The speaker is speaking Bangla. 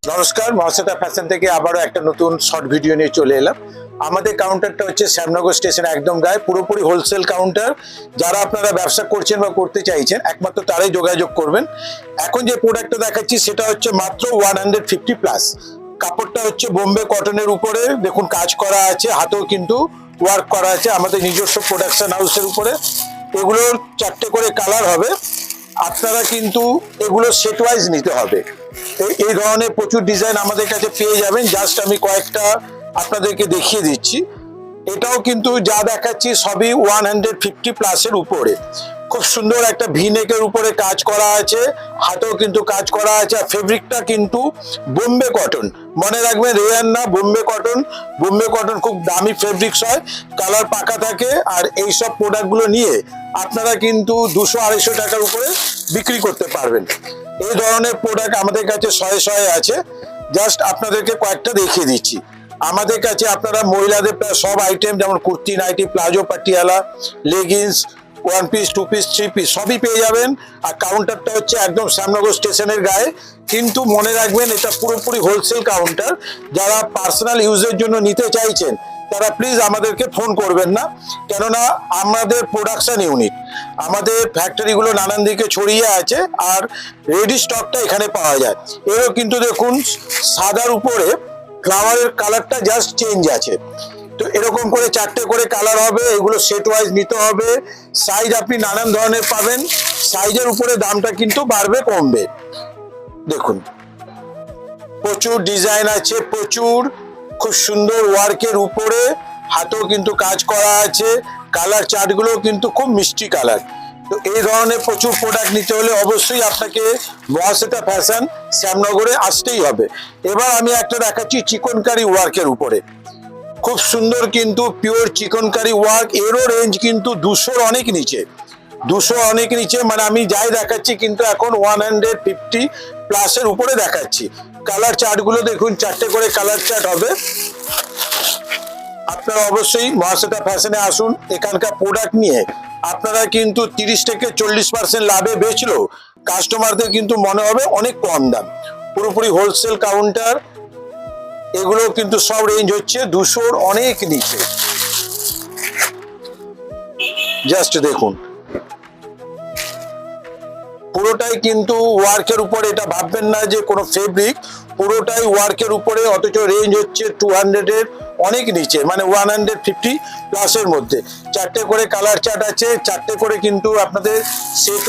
নমস্কার, মহাশ্বেতা ফ্যাশন থেকে আবারও একটা নতুন শর্ট ভিডিও নিয়ে চলে এলাম। আমাদের কাউন্টারটা হচ্ছে শ্যামনগর স্টেশন একদম গায়ে, পুরোপুরি হোলসেল কাউন্টার। যারা আপনারা ব্যবসা করছেন বা করতে চাইছেন একমাত্র তারাই যোগাযোগ করবেন। এখন যে প্রোডাক্টটা দেখাচ্ছি সেটা হচ্ছে মাত্র 150 প্লাস। কাপড়টা হচ্ছে বোম্বে কটনের উপরে, দেখুন কাজ করা আছে, হাতেও কিন্তু ওয়ার্ক করা আছে আমাদের নিজস্ব প্রোডাকশন হাউসের উপরে। এগুলোর 4টে করে কালার হবে, আপনারা কিন্তু এগুলো সেট ওয়াইজ নিতে হবে। এই ধরনের প্রচুর ডিজাইন আমাদের কাছে পেয়ে যাবেন। জাস্ট আমি কয়েকটা আপনাদেরকে দেখিয়ে দিচ্ছি। এটাও কিন্তু যা দেখাচ্ছি সবই 150 প্লাসের উপরে। খুব সুন্দর একটা ভিনেকের উপরে কাজ করা আছে, হাতেও কিন্তু কাজ করা আছে। আর ফেব্রিকটা কিন্তু বোম্বে কটন, মনে রাখবেন রেয়ান না, বোম্বে কটন। বোম্বে কটন খুব দামি ফেব্রিক্স হয়, কালার পাকা থাকে। আর এইসব প্রোডাক্টগুলো নিয়ে আপনারা কিন্তু 200-250 টাকার উপরে বিক্রি করতে পারবেন। এই ধরনের প্রোডাক্ট আমাদের কাছে শয়ে শয়ে আছে। জাস্ট আপনাদেরকে কয়েকটা দেখিয়ে দিচ্ছি। আমাদের কাছে আপনারা মহিলাদের প্রায় সব আইটেম, যেমন kurti, nightie, palazzo, Patiala, leggings, 1 piece, 2 piece, 3 piece সবই পেয়ে যাবেন। আর কাউন্টারটা হচ্ছে একদম শ্যামনগর স্টেশনের গায়ে। কিন্তু মনে রাখবেন এটা পুরোপুরি হোলসেল কাউন্টার। যারা পার্সোনাল ইউজের জন্য নিতে চাইছেন তারা প্লিজ আমাদেরকে ফোন করবেন না, কেননা আমাদের প্রোডাকশন ইউনিট, আমাদের ফ্যাক্টরিগুলো নানান দিকে ছড়িয়ে আছে। আর রেডি স্টকটা এখানে পাওয়া যায়। এরও কিন্তু দেখুন সাদার উপরে ফ্লাওয়ারের কালারটা জাস্ট চেঞ্জ আছে। তো এরকম করে 4টে করে কালার হবে, এগুলো সেট ওয়াইজ নিতে হবে। সাইজ আপনি নানান ধরনের পাবেন, সাইজের উপরে দামটা কিন্তু বাড়বে কমবে। দেখুন প্রচুর ডিজাইন আছে, প্রচুর খুব সুন্দর ওয়ার্কের উপরে, হাতেও কিন্তু কাজ করা আছে। কালার চার্টগুলো কিন্তু খুব মিষ্টি কালার। তো এই ধরনের প্রচুর প্রোডাক্ট নিতে হলে অবশ্যই আপনাকে মহাশ্বেতা ফ্যাশন শ্যামনগরে আসতেই হবে। এবার আমি একটা দেখাচ্ছি চিকনকারি ওয়ার্কের উপরে, খুব সুন্দর কিন্তু পিওর চিকনকারি ওয়ার্ক। এরও রেঞ্জ কিন্তু 200 অনেক নিচে, 200 অনেক নিচে। মানে আমি যাই দেখাচ্ছি কিন্তু এখন 150 প্লাসের উপরে দেখাচ্ছি। কালার চার্টগুলো দেখুন, 4টে করে কালার চার্ট হবে। আপনারা অবশ্যই মহাশ্বেতা ফ্যাশনে আসুন। এখানকার প্রোডাক্ট নিয়ে আপনারা কিন্তু 30 থেকে 40% লাভে বেচলেও কাস্টমারদের কিন্তু মনে হবে অনেক কম দাম। পুরোপুরি হোলসেল কাউন্টার। এগুলো কিন্তু সব রেঞ্জ হচ্ছে 200 অনেক নিচে। জাস্ট দেখুন পুরোটাই কিন্তু ওয়ার্কের উপরে। এটা ভাববেন না যে কোনো ফেব্রিক, পুরোটাই ওয়ার্কের উপরে। অথচ রেঞ্জ হচ্ছে 200-এর অনেক নিচে, মানে 150 প্লাসের মধ্যে। 4টে করে কালার চার্ট আছে, 4টে করে কিন্তু আপনাদের সেট